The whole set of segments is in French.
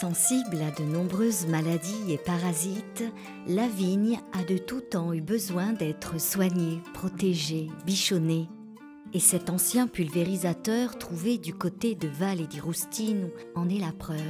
Sensible à de nombreuses maladies et parasites, la vigne a de tout temps eu besoin d'être soignée, protégée, bichonnée. Et cet ancien pulvérisateur trouvé du côté de Val et di Rustino en est la preuve.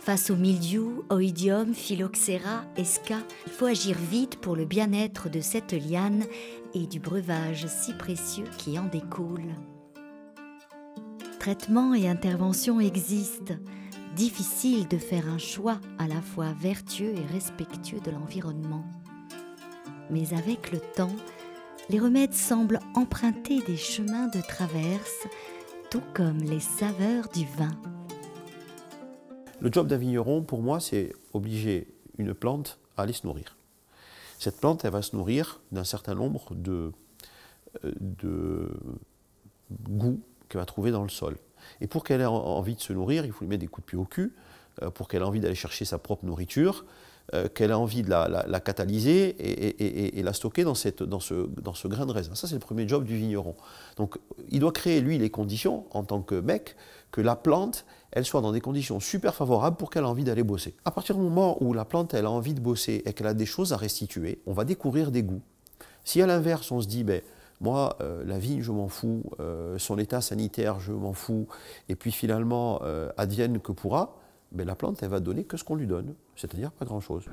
Face au mildiou, oïdium, phylloxéra, esca, il faut agir vite pour le bien-être de cette liane et du breuvage si précieux qui en découle. Traitements et interventions existent. Difficile de faire un choix à la fois vertueux et respectueux de l'environnement. Mais avec le temps, les remèdes semblent emprunter des chemins de traverse, tout comme les saveurs du vin. Le job d'un vigneron, pour moi, c'est obliger une plante à aller se nourrir. Cette plante, elle va se nourrir d'un certain nombre de goûts qu'elle va trouver dans le sol. Et pour qu'elle ait envie de se nourrir, il faut lui mettre des coups de pied au cul, pour qu'elle ait envie d'aller chercher sa propre nourriture, qu'elle ait envie de la catalyser et la stocker dans ce grain de raisin. Ça, c'est le premier job du vigneron. Donc, il doit créer, lui, les conditions, en tant que mec, que la plante, elle soit dans des conditions super favorables pour qu'elle ait envie d'aller bosser. À partir du moment où la plante, elle a envie de bosser et qu'elle a des choses à restituer, on va découvrir des goûts. Si à l'inverse, on se dit, ben, moi, la vigne, je m'en fous, son état sanitaire, je m'en fous, et puis finalement, advienne que pourra, ben, la plante, elle va donner que ce qu'on lui donne, c'est-à-dire pas grand-chose.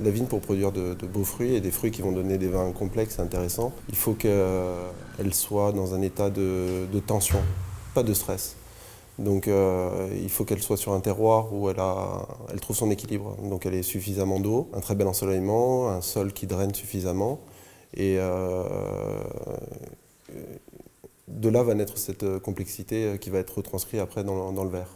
La vigne, pour produire de beaux fruits et des fruits qui vont donner des vins complexes et intéressants, il faut qu'elle soit dans un état de tension, pas de stress. Donc il faut qu'elle soit sur un terroir où elle trouve son équilibre. Donc elle ait suffisamment d'eau, un très bel ensoleillement, un sol qui draine suffisamment. Et de là va naître cette complexité qui va être retranscrite après dans le verre.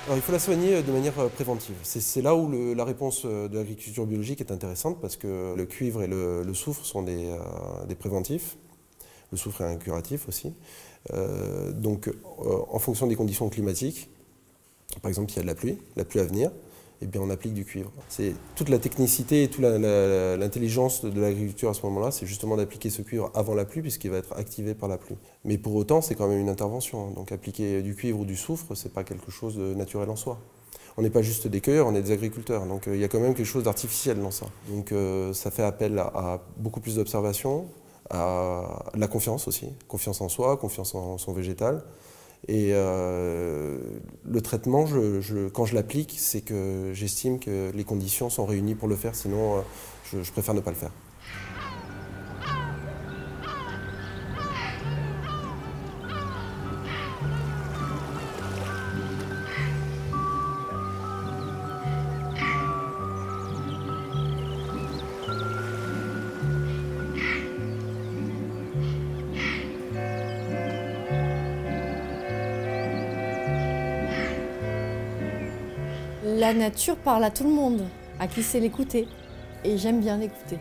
Alors, il faut la soigner de manière préventive. C'est là où la réponse de l'agriculture biologique est intéressante parce que le cuivre et le soufre sont des préventifs. Le soufre est un curatif aussi. En fonction des conditions climatiques, par exemple, s'il y a de la pluie à venir, eh bien, on applique du cuivre. C'est toute la technicité et toute l'intelligence de l'agriculture à ce moment-là, c'est justement d'appliquer ce cuivre avant la pluie puisqu'il va être activé par la pluie. Mais pour autant, c'est quand même une intervention. Donc appliquer du cuivre ou du soufre, c'est pas quelque chose de naturel en soi. On n'est pas juste des cueilleurs, on est des agriculteurs. Donc il y a quand même quelque chose d'artificiel dans ça. Donc ça fait appel à beaucoup plus d'observation, à de la confiance aussi. Confiance en soi, confiance en son végétal. Et le traitement, quand je l'applique, c'est que j'estime que les conditions sont réunies pour le faire, sinon je préfère ne pas le faire. La nature parle à tout le monde, à qui sait l'écouter. Et j'aime bien l'écouter.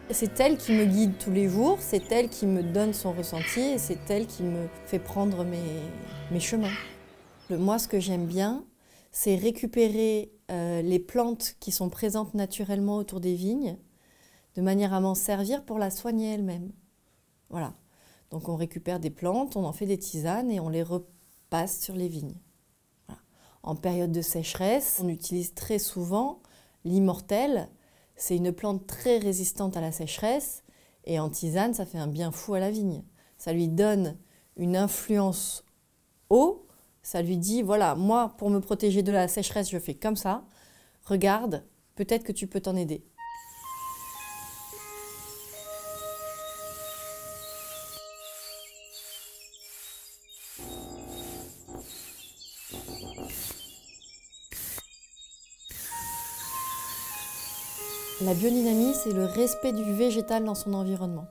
C'est elle qui me guide tous les jours, c'est elle qui me donne son ressenti et c'est elle qui me fait prendre mes chemins. Moi, ce que j'aime bien, c'est récupérer les plantes qui sont présentes naturellement autour des vignes, de manière à m'en servir pour la soigner elle-même. Voilà. Donc on récupère des plantes, on en fait des tisanes et on les repasse sur les vignes. En période de sécheresse, on utilise très souvent l'immortelle. C'est une plante très résistante à la sécheresse et en tisane, ça fait un bien fou à la vigne. Ça lui donne une influence eau, ça lui dit, voilà, moi, pour me protéger de la sécheresse, je fais comme ça. Regarde, peut-être que tu peux t'en aider. La biodynamie, c'est le respect du végétal dans son environnement.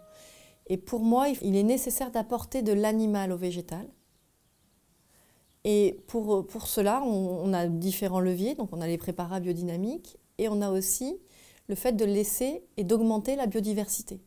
Et pour moi, il est nécessaire d'apporter de l'animal au végétal. Et pour cela, on a différents leviers. Donc on a les préparats biodynamiques et on a aussi le fait de laisser et d'augmenter la biodiversité.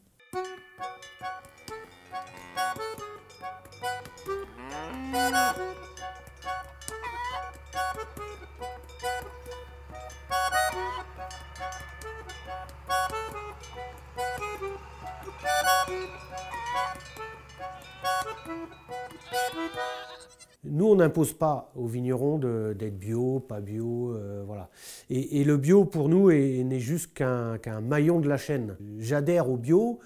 Nous, on n'impose pas aux vignerons d'être bio, pas bio, voilà. Et le bio, pour nous, n'est juste qu'un maillon de la chaîne. J'adhère au bio,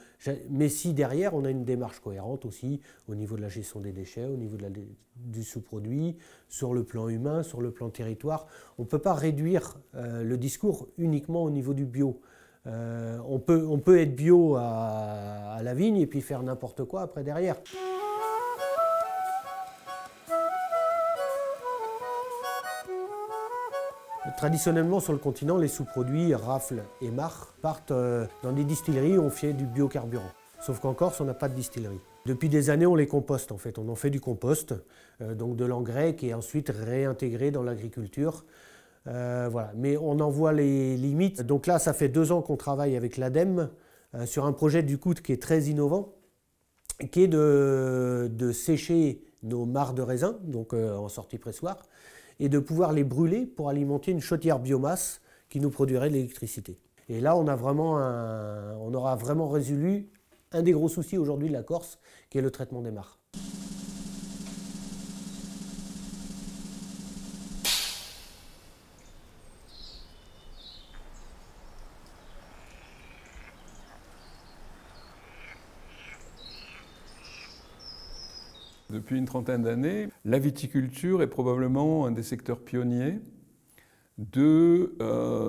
mais si derrière, on a une démarche cohérente aussi au niveau de la gestion des déchets, au niveau du sous-produit, sur le plan humain, sur le plan territoire. On ne peut pas réduire le discours uniquement au niveau du bio. On peut être bio à la vigne et puis faire n'importe quoi après derrière. Traditionnellement, sur le continent, les sous-produits, rafles et marc, partent dans des distilleries où on fait du biocarburant. Sauf qu'en Corse, on n'a pas de distillerie. Depuis des années, on les composte en fait. On en fait du compost, donc de l'engrais qui est ensuite réintégré dans l'agriculture. Voilà. Mais on en voit les limites. Donc là, ça fait 2 ans qu'on travaille avec l'ADEME sur un projet du coup qui est très innovant, qui est de sécher nos mares de raisin, donc en sortie pressoir, et de pouvoir les brûler pour alimenter une chaudière biomasse qui nous produirait de l'électricité. Et là, on aura vraiment résolu un des gros soucis aujourd'hui de la Corse, qui est le traitement des mares. Depuis une trentaine d'années, la viticulture est probablement un des secteurs pionniers de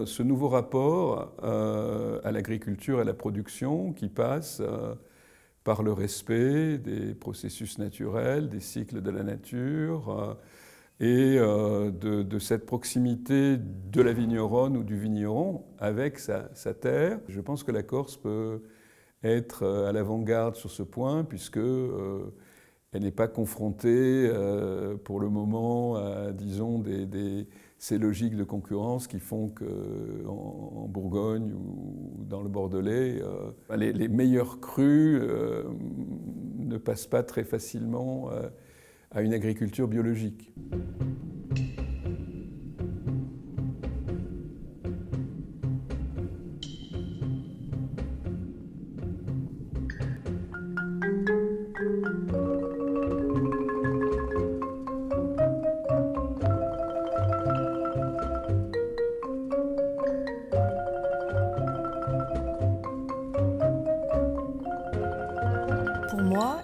ce nouveau rapport à l'agriculture et à la production qui passe par le respect des processus naturels, des cycles de la nature et de cette proximité de la vigneronne ou du vigneron avec sa terre. Je pense que la Corse peut être à l'avant-garde sur ce point puisque elle n'est pas confrontée pour le moment à, disons, ces logiques de concurrence qui font qu'en Bourgogne ou dans le Bordelais, les meilleurs crus ne passent pas très facilement à une agriculture biologique.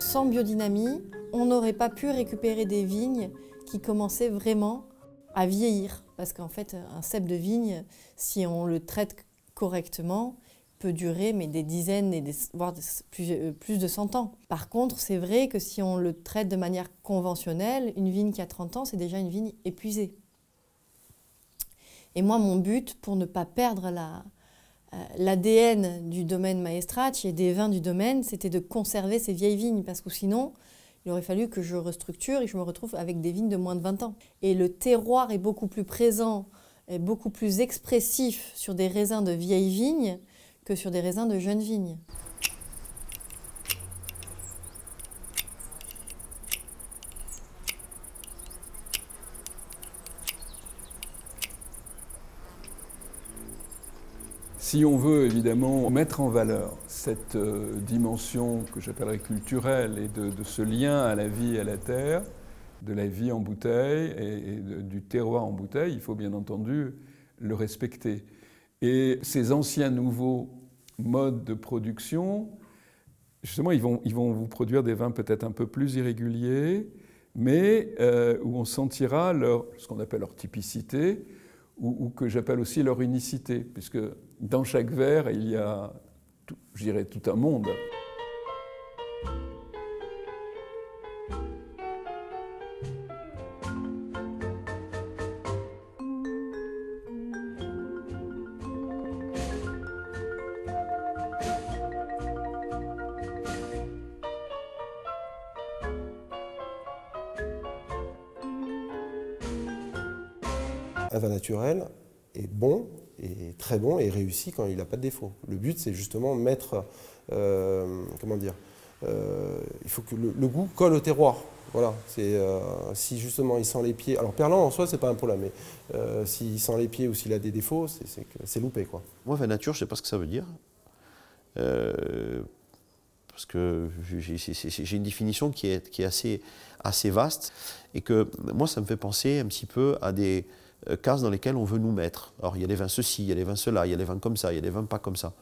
Sans biodynamie, on n'aurait pas pu récupérer des vignes qui commençaient vraiment à vieillir. Parce qu'en fait, un cep de vigne, si on le traite correctement, peut durer mais des dizaines, voire plus de 100 ans. Par contre, c'est vrai que si on le traite de manière conventionnelle, une vigne qui a 30 ans, c'est déjà une vigne épuisée. Et moi, mon but, pour ne pas perdre l'ADN du domaine Maestracci et des vins du domaine, c'était de conserver ces vieilles vignes, parce que sinon, il aurait fallu que je restructure et que je me retrouve avec des vignes de moins de 20 ans. Et le terroir est beaucoup plus présent, et beaucoup plus expressif sur des raisins de vieilles vignes que sur des raisins de jeunes vignes. Si on veut évidemment mettre en valeur cette dimension que j'appellerais culturelle et de ce lien à la vie et à la terre, de la vie en bouteille et du terroir en bouteille, il faut bien entendu le respecter. Et ces anciens nouveaux modes de production, justement, ils vont vous produire des vins peut-être un peu plus irréguliers, mais où on sentira ce qu'on appelle leur typicité, ou que j'appelle aussi leur unicité, puisque dans chaque verre, il y a, je dirais, tout un monde. Un vin naturel est bon, est très bon et réussi quand il n'a pas de défaut. Le but, c'est justement mettre, comment dire, il faut que le goût colle au terroir. Voilà, si justement il sent les pieds, alors perlant en soi c'est pas un problème, mais s'il sent les pieds ou s'il a des défauts, c'est loupé quoi. Moi, vin nature, je ne sais pas ce que ça veut dire. Parce que j'ai une définition qui est assez vaste et que moi ça me fait penser un petit peu à des cases dans lesquelles on veut nous mettre. Alors il y a des vins ceci, il y a des vins cela, il y a des vins comme ça, il y a des vins pas comme ça.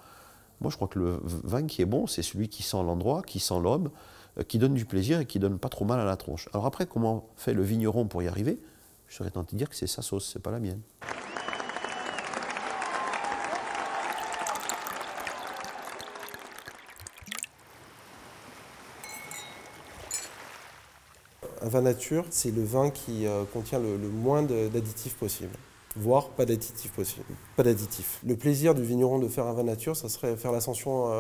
Moi je crois que le vin qui est bon, c'est celui qui sent l'endroit, qui sent l'homme, qui donne du plaisir et qui donne pas trop mal à la tronche. Alors après, comment fait le vigneron pour y arriver? Je serais tenté de dire que c'est sa sauce, c'est pas la mienne. Un vin nature, c'est le vin qui contient le moins d'additifs possible, voire pas d'additifs possible. Pas d'additifs. Le plaisir du vigneron de faire un vin nature, ça serait faire l'ascension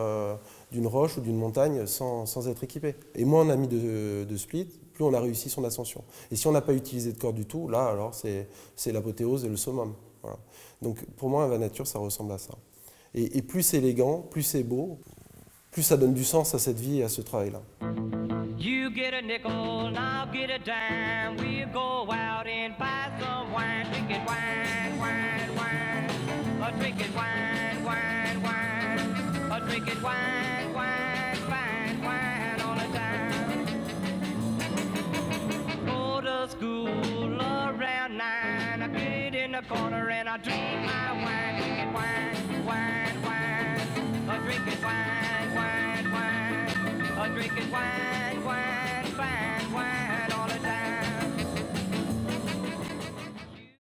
d'une roche ou d'une montagne sans être équipé. Et moins on a mis de split, plus on a réussi son ascension. Et si on n'a pas utilisé de corde du tout, là alors c'est l'apothéose et le summum. Voilà. Donc pour moi un vin nature, ça ressemble à ça. Et plus c'est élégant, plus c'est beau, plus ça donne du sens à cette vie et à ce travail-là. You get a nickel, I'll get a dime. We'll go out and buy some wine, drinking wine, wine, wine. A drinking wine, wine, wine. A drinking wine, wine, fine wine all the time. Go to school around 9. I get in the corner and I drink my wine, drinking wine, wine, wine. A drinking wine, wine, wine. A drinking wine, wine, fine wine.